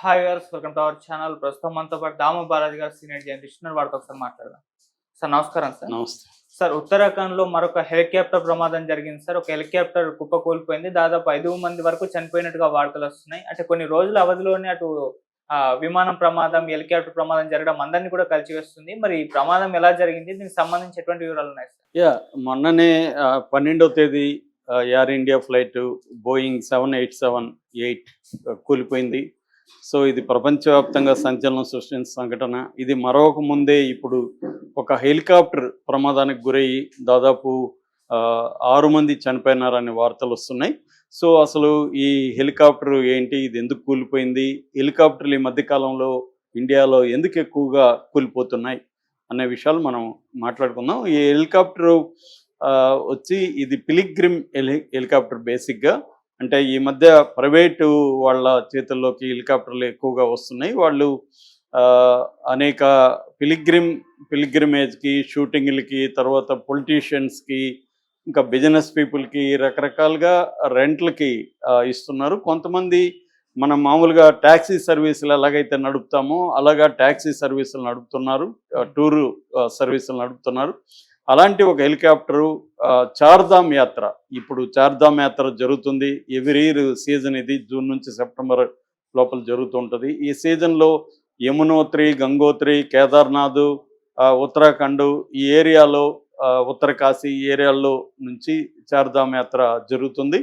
Hi guys welcome to our channel. ప్రస్తుతం మనతో పాటు దాము బాలాజీ గారు సీనియర్ జర్నలిస్ట్ ఉన్నారు. వారితో ఒకసారి మాట్లాడదాం. సార్ నమస్కారం సార్. నమస్తే. సార్ ఉత్తరాఖండ్‌లో మరొక హెలికాప్టర్ ప్రమాదం జరిగింది సార్. ఒక హెలికాప్టర్ కుప్పకూలిపోయింది. దాదాపు 5 మంది వరకు చనిపోయినట్టుగా వార్తలొస్తున్నాయి. అంటే కొన్ని రోజుల అవధిలోనే అటు విమానం ప్రమాదం, హెలికాప్టర్ ప్రమాదం జరగడం అందరిని కూడా కలిచివేస్తుంది. మరి ఈ ప్రమాదం ఎలా జరిగింది? దీనికి సంబంధించి ఎటువంటి వివరాలున్నాయి సార్? మొన్ననే 12వ తేదీ ఎయిర్ ఇండియా ఫ్లైట్ బోయింగ్ 787-8 కూలిపోయింది. సో ఇది ప్రపంచవ్యాప్తంగా సంచలనం సృష్టించిన సంఘటన. ఇది మరొక ముందే ఇప్పుడు ఒక హెలికాప్టర్ ప్రమాదానికి గురయ్యి దాదాపు 6 మంది చనిపోయినారనే వార్తలు వస్తున్నాయి. సో అసలు ఈ హెలికాప్టర్ ఏంటి, ఇది ఎందుకు కూలిపోయింది, హెలికాప్టర్లు ఈ మధ్యకాలంలో ఇండియాలో ఎందుకు ఎక్కువగా కూలిపోతున్నాయి అనే విషయాలు మనం మాట్లాడుకుందాం. ఈ హెలికాప్టరు వచ్చి ఇది పిలిగ్రిమ్ హెలికాప్టర్ బేసిక్గా. అంటే ఈ మధ్య ప్రైవేటు వాళ్ళ చేతుల్లోకి హెలికాప్టర్లు ఎక్కువగా వస్తున్నాయి. వాళ్ళు అనేక పిలిగ్రిమేజ్కి, షూటింగ్లకి, తర్వాత పొలిటీషియన్స్కి, ఇంకా బిజినెస్ పీపుల్కి రకరకాలుగా రెంట్లకి ఇస్తున్నారు. కొంతమంది మనం మామూలుగా ట్యాక్సీ సర్వీసులు ఎలాగైతే నడుపుతామో అలాగా ట్యాక్సీ సర్వీసులు నడుపుతున్నారు, టూరు సర్వీసులు నడుపుతున్నారు. అలాంటి ఒక హెలికాప్టరు చార్ధామ్ యాత్ర, ఇప్పుడు చార్ధామ్ యాత్ర జరుగుతుంది. ఎవ్రీ ఇయర్ సీజన్ ఇది జూన్ నుంచి సెప్టెంబర్ లోపల జరుగుతూ ఉంటుంది. ఈ సీజన్లో యమునోత్రి, గంగోత్రి, కేదార్నాథ్, ఉత్తరాఖండ్ ఈ ఏరియాలో, ఉత్తరకాశీ ఈ ఏరియాల్లో నుంచి చార్ధామ్ యాత్ర జరుగుతుంది.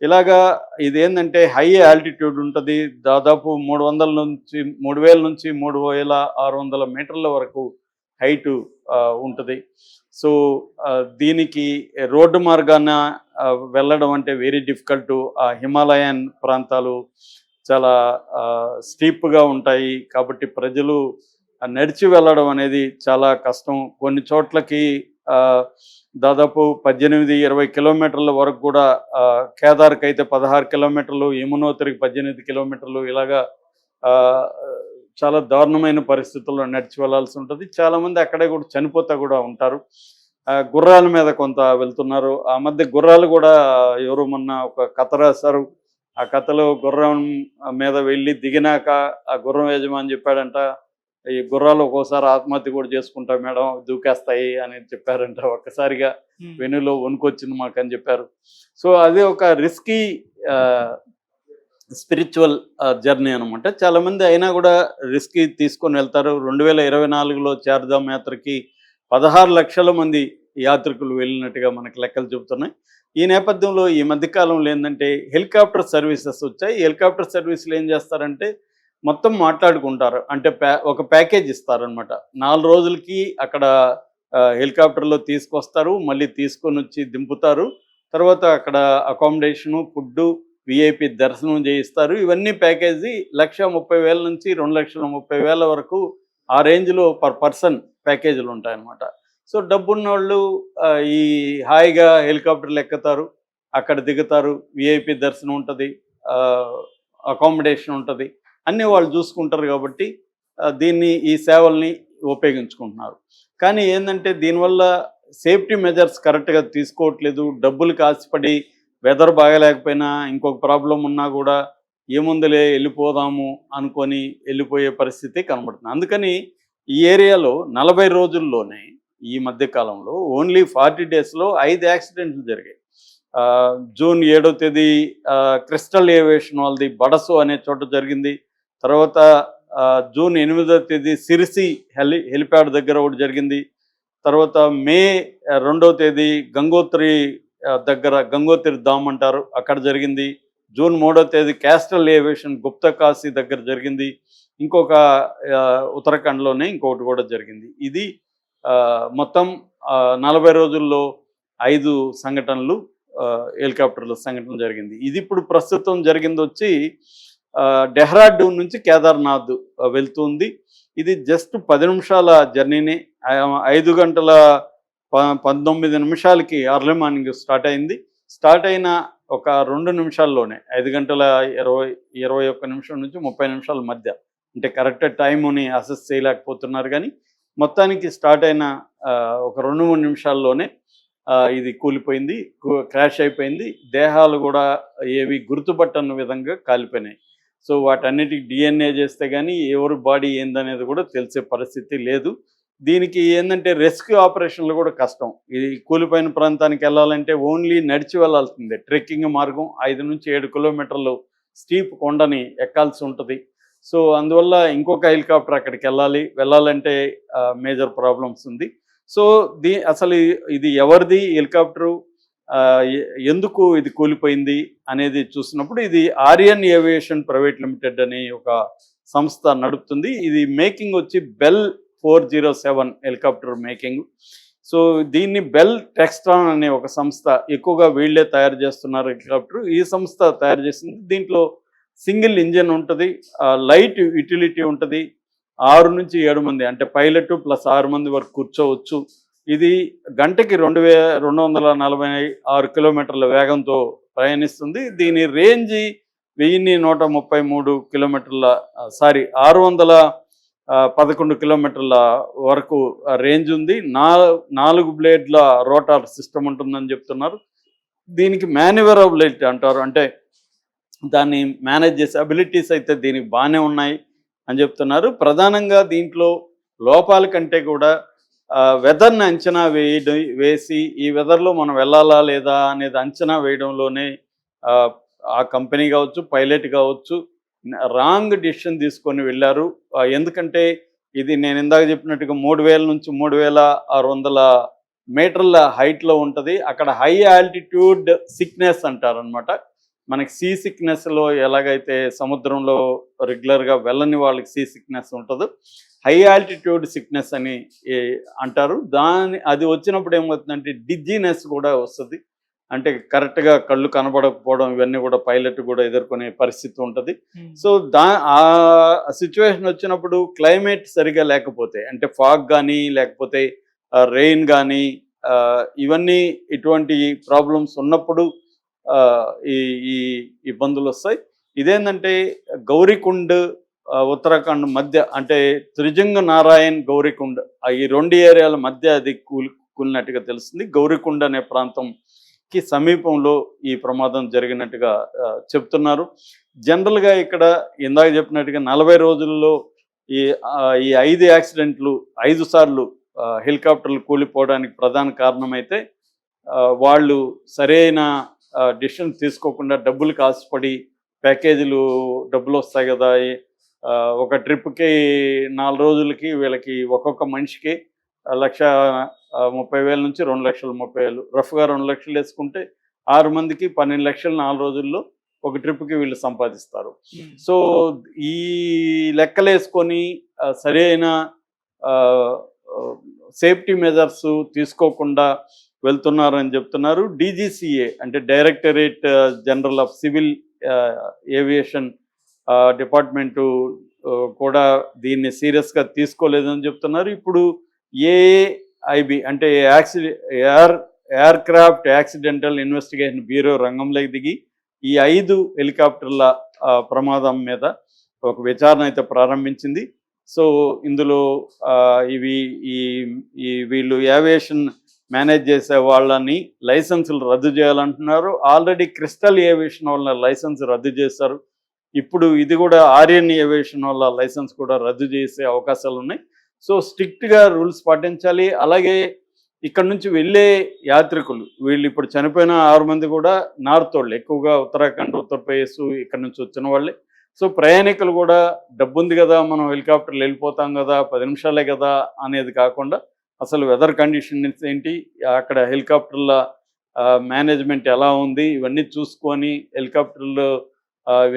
ఇలాగా ఇదేంటంటే హై ఆల్టిట్యూడ్ ఉంటుంది. దాదాపు 300 నుంచి 3000 నుంచి 3600 మీటర్ల వరకు హైటు ఉంటుంది. సో దీనికి రోడ్డు మార్గాన వెళ్ళడం అంటే వెరీ డిఫికల్ట్. హిమాలయన్ ప్రాంతాలు చాలా స్టీప్గా ఉంటాయి కాబట్టి ప్రజలు నడిచి వెళ్ళడం అనేది చాలా కష్టం. కొన్ని చోట్లకి దాదాపు 18-20 కిలోమీటర్ల వరకు కూడా, కేదార్కి అయితే 16 కిలోమీటర్లు, యమునోత్రికి 18 కిలోమీటర్లు, ఇలాగా చాలా దారుణమైన పరిస్థితుల్లో నడిచి వెళ్ళాల్సి ఉంటుంది. చాలామంది అక్కడే కూడా చనిపోతా కూడా ఉంటారు. గుర్రాల మీద కొంత వెళ్తున్నారు. ఆ మధ్య గుర్రాలు కూడా ఎవరు మొన్న ఒక కథ రాశారు. ఆ కథలో గుర్రం మీద వెళ్ళి దిగినాక ఆ గుర్రం యజమాని చెప్పాడంట, ఈ గుర్రాలు ఒక్కోసారి ఆత్మహత్య కూడా చేసుకుంటా మేడం, దూకేస్తాయి అని చెప్పారంట. ఒక్కసారిగా వెనులో వణుకొచ్చింది మాకు అని చెప్పారు. సో అదే ఒక రిస్కీ స్పిరిచువల్ జర్నీ అనమాట. చాలామంది అయినా కూడా రిస్క్ తీసుకొని వెళ్తారు. 2024లో చార్ధామ్ యాత్రకి 16 లక్షల మంది యాత్రికులు వెళ్ళినట్టుగా మనకి లెక్కలు చెబుతున్నాయి. ఈ నేపథ్యంలో ఈ మధ్యకాలంలో ఏంటంటే హెలికాప్టర్ సర్వీసెస్ వచ్చాయి. హెలికాప్టర్ సర్వీసులు ఏం చేస్తారంటే మొత్తం మాట్లాడుకుంటారు. అంటే ఒక ప్యాకేజ్ ఇస్తారనమాట. 4 రోజులకి అక్కడ హెలికాప్టర్లో తీసుకొస్తారు, మళ్ళీ తీసుకొని వచ్చి దింపుతారు. తర్వాత అక్కడ అకామిడేషను, ఫుడ్డు, విఐపి దర్శనం చేయిస్తారు. ఇవన్నీ ప్యాకేజీ 1,30,000 నుంచి 2,30,000 వరకు ఆ రేంజ్లో పర్ పర్సన్ ప్యాకేజీలు ఉంటాయన్నమాట. సో డబ్బున్న వాళ్ళు ఈ హాయిగా హెలికాప్టర్లు ఎక్కుతారు, అక్కడ దిగుతారు, విఐపి దర్శనం ఉంటుంది, అకామిడేషన్ ఉంటుంది, అన్నీ వాళ్ళు చూసుకుంటారు కాబట్టి ఈ సేవల్ని ఉపయోగించుకుంటున్నారు. కానీ ఏంటంటే దీనివల్ల సేఫ్టీ మెజర్స్ కరెక్ట్గా తీసుకోవట్లేదు. డబ్బులకు ఆశపడి వెదర్ బాగలేకపోయినా, ఇంకొక ప్రాబ్లం ఉన్నా కూడా ఏముందులే వెళ్ళిపోదాము అనుకొని వెళ్ళిపోయే పరిస్థితి కనబడుతుంది. అందుకని ఈ ఏరియాలో 40 రోజుల్లోనే ఈ మధ్యకాలంలో ఓన్లీ 40 డేస్లో 5 యాక్సిడెంట్లు జరిగాయి. జూన్ 7వ తేదీ క్రిస్టల్ ఏవియేషన్ వాళ్ళది బడసు అనే చోట జరిగింది. తర్వాత జూన్ 8వ తేదీ సిరిసి హెలిప్యాడ్ దగ్గర ఒకటి జరిగింది. తర్వాత మే 2వ తేదీ గంగోత్రి దగ్గర, గంగోత్రి ధామ్ అంటారు, అక్కడ జరిగింది. జూన్ 3వ తేదీ క్యాస్టల్ ఏవియేషన్ గుప్తకాశీ దగ్గర జరిగింది. ఇంకొక ఉత్తరాఖండ్లోనే ఇంకొకటి కూడా జరిగింది. ఇది మొత్తం 40 రోజుల్లో 5 సంఘటనలు, హెలికాప్టర్ల సంఘటన జరిగింది. ఇది ఇప్పుడు ప్రస్తుతం జరిగింది వచ్చి డెహ్రాడూన్ నుంచి కేదార్నాథ్ వెళ్తుంది. ఇది జస్ట్ 10 నిమిషాల జర్నీని. 5 గంటల 19 నిమిషాలకి అర్లీ మార్నింగ్ స్టార్ట్ అయింది. స్టార్ట్ అయిన ఒక 2 నిమిషాల్లోనే 5 గంటల 21 నిమిషం నుంచి 30 నిమిషాల మధ్య, అంటే కరెక్ట్ టైముని అసెస్ చేయలేకపోతున్నారు కానీ మొత్తానికి స్టార్ట్ అయిన ఒక 2-3 నిమిషాల్లోనే ఇది కూలిపోయింది, క్రాష్ అయిపోయింది. దేహాలు కూడా ఏవి గుర్తుపట్టని విధంగా కాలిపోయినాయి. సో వాటన్నిటికి డిఎన్ఏ చేస్తే కానీ ఎవరి బాడీ ఏందనేది కూడా తెలిసే పరిస్థితి లేదు. దీనికి ఏంటంటే రెస్క్యూ ఆపరేషన్లు కూడా కష్టం. ఇది కూలిపోయిన ప్రాంతానికి వెళ్ళాలంటే ఓన్లీ నడిచి వెళ్ళాల్సిందే. ట్రెక్కింగ్ మార్గం 5 నుంచి 7 కిలోమీటర్లు స్టీప్ కొండని ఎక్కాల్సి ఉంటుంది. సో అందువల్ల ఇంకొక హెలికాప్టర్ అక్కడికి వెళ్ళాలంటే మేజర్ ప్రాబ్లమ్స్ ఉంది. సో అసలు ఇది ఎవరిది హెలికాప్టరు, ఎందుకు ఇది కూలిపోయింది అనేది చూసినప్పుడు ఇది ఆర్యన్ ఏవియేషన్ ప్రైవేట్ లిమిటెడ్ అనే ఒక సంస్థ నడుపుతుంది. ఇది మేకింగ్ వచ్చి బెల్ 407 హెలికాప్టర్ మేకింగ్. సో దీన్ని బెల్ టెక్స్ట్రాన్ అనే ఒక సంస్థ, ఎక్కువగా వీళ్ళే తయారు చేస్తున్నారు హెలికాప్టర్. ఈ సంస్థ తయారు చేసింది. దీంట్లో సింగిల్ ఇంజిన్ ఉంటుంది, లైట్ యూటిలిటీ ఉంటుంది, 6 నుంచి 7 మంది అంటే పైలట్ ప్లస్ 6 మంది వరకు కూర్చోవచ్చు. ఇది గంటకి 2246 కిలోమీటర్ల వేగంతో ప్రయాణిస్తుంది. దీని రేంజ్ 1133 కిలోమీటర్ల 611 కిలోమీటర్ల వరకు రేంజ్ ఉంది. 4 బ్లేడ్ల రోటార్ సిస్టమ్ ఉంటుందని చెప్తున్నారు. దీనికి మేనేవరబిలిటీ అంటారు, అంటే దాన్ని మేనేజ్ చేసే అబిలిటీస్ అయితే దీనికి బాగానే ఉన్నాయి అని చెప్తున్నారు. ప్రధానంగా దీంట్లో లోపాల కంటే కూడా వెదర్ని అంచనా వేసి ఈ వెదర్లో మనం వెళ్ళాలా లేదా అనేది అంచనా వేయడంలోనే ఆ కంపెనీ కావచ్చు, పైలట్ కావచ్చు, రాంగ్ డిసిషన్ తీసుకొని వెళ్ళారు. ఎందుకంటే ఇది నేను ఇందాక చెప్పినట్టుగా 3000 నుంచి 3600 మీటర్ల హైట్లో ఉంటుంది. అక్కడ హై ఆల్టిట్యూడ్ సిక్నెస్ అంటారనమాట. మనకి సీ సిక్నెస్లో ఎలాగైతే సముద్రంలో రెగ్యులర్గా వెళ్ళని వాళ్ళకి సీ సిక్నెస్ ఉంటుందో, హై ఆల్టిట్యూడ్ సిక్నెస్ అని అంటారు. అది వచ్చినప్పుడు ఏమవుతుందంటే డిజీనెస్ కూడా వస్తుంది. అంటే కరెక్ట్గా కళ్ళు కనబడకపోవడం, ఇవన్నీ కూడా పైలట్ కూడా ఎదుర్కొనే పరిస్థితి ఉంటుంది. సో ఆ సిచ్యువేషన్ వచ్చినప్పుడు క్లైమేట్ సరిగా లేకపోతే, అంటే ఫాగ్ కానీ లేకపోతే రెయిన్ కానీ ఇవన్నీ ఇటువంటి ప్రాబ్లమ్స్ ఉన్నప్పుడు ఈ ఇబ్బందులు వస్తాయి. ఇదేంటంటే గౌరీకుండ్ ఉత్తరాఖండ్ మధ్య, అంటే త్రిజంగ నారాయణ్ గౌరీకుండ్ ఈ 2 ఏరియాల మధ్య అది కూలినట్టుగా తెలుస్తుంది. గౌరీకుండ్ అనే ప్రాంతంకి సమీపంలో ఈ ప్రమాదం జరిగినట్టుగా చెప్తున్నారు. జనరల్గా ఇక్కడ ఇందాక చెప్పినట్టుగా 40 రోజుల్లో ఈ 5 యాక్సిడెంట్లు 5 సార్లు హెలికాప్టర్లు కూలిపోవడానికి ప్రధాన కారణమైతే వాళ్ళు సరైన డిసిషన్ తీసుకోకుండా డబ్బులు కాసుపడి, ప్యాకేజీలు డబ్బులు వస్తాయి కదా, ఒక ట్రిప్కి 4 రోజులకి వీళ్ళకి ఒక్కొక్క మనిషికి 1,30,000 నుంచి 2,30,000, రఫ్గా 2 లక్షలు వేసుకుంటే 6 మందికి 12 లక్షలు 4 రోజుల్లో ఒక ట్రిప్కి వీళ్ళు సంపాదిస్తారు. సో ఈ లెక్కలేసుకొని సరైన సేఫ్టీ మెజర్స్ తీసుకోకుండా వెళ్తున్నారని చెప్తున్నారు. డీజీసీఏ అంటే directorate general of civil aviation department కూడా దీన్ని సీరియస్గా తీసుకోలేదని చెప్తున్నారు. ఇప్పుడు ఏఐబి అంటే ఎయిర్క్రాఫ్ట్ యాక్సిడెంటల్ ఇన్వెస్టిగేషన్ బ్యూరో రంగంలోకి దిగి ఈ 5 హెలికాప్టర్ల ప్రమాదం మీద ఒక విచారణ అయితే ప్రారంభించింది. సో ఇందులో వీళ్ళు ఏవియేషన్ మేనేజ్ చేసే వాళ్ళని లైసెన్సులు రద్దు చేయాలంటున్నారు. ఆల్రెడీ క్రిస్టల్ ఏవియేషన్ వాళ్ళ లైసెన్స్ రద్దు చేశారు. ఇప్పుడు ఇది కూడా ఆర్యన్ ఏవియేషన్ వాళ్ళ లైసెన్స్ కూడా రద్దు చేసే అవకాశాలు ఉన్నాయి. సో స్ట్రిక్ట్గా రూల్స్ పాటించాలి. అలాగే ఇక్కడ నుంచి వెళ్ళే యాత్రికులు, వీళ్ళు ఇప్పుడు చనిపోయిన 6 మంది కూడా నార్త్ వాళ్ళు, ఎక్కువగా ఉత్తరాఖండ్, ఉత్తరప్రదేశ్ ఇక్కడ నుంచి వచ్చిన వాళ్ళే. సో ప్రయాణికులు కూడా డబ్బు ఉంది కదా, మనం హెలికాప్టర్లు వెళ్ళిపోతాం కదా, 10 నిమిషాలే కదా అనేది కాకుండా అసలు వెదర్ కండిషన్స్ ఏంటి, అక్కడ హెలికాప్టర్ల మేనేజ్మెంట్ ఎలా ఉంది, ఇవన్నీ చూసుకొని హెలికాప్టర్లు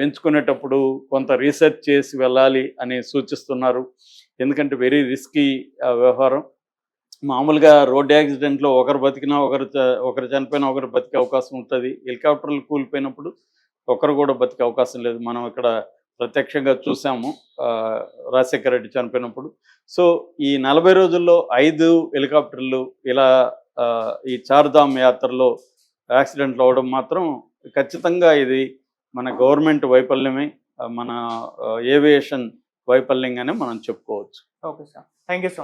ఎంచుకునేటప్పుడు కొంత రీసెర్చ్ చేసి వెళ్ళాలి అని సూచిస్తున్నారు. ఎందుకంటే వెరీ రిస్కీ వ్యవహారం. మామూలుగా రోడ్ యాక్సిడెంట్లో ఒకరు బతికినా ఒకరు చనిపోయినా ఒకరు బతికే అవకాశం ఉంటుంది. హెలికాప్టర్లు కూలిపోయినప్పుడు ఒకరు కూడా బతికే అవకాశం లేదు. మనం ఇక్కడ ప్రత్యక్షంగా చూసాము రాజశేఖర రెడ్డి చనిపోయినప్పుడు. సో ఈ 40 రోజుల్లో 5 హెలికాప్టర్లు ఇలా ఈ చార్ధామ్ యాత్రలో యాక్సిడెంట్లు అవ్వడం మాత్రం ఖచ్చితంగా ఇది మన గవర్నమెంట్ వైఫల్యమే, మన ఏవియేషన్ వైఫల్యంగానే మనం చెప్పుకోవచ్చు. Okay sir, thank you so much.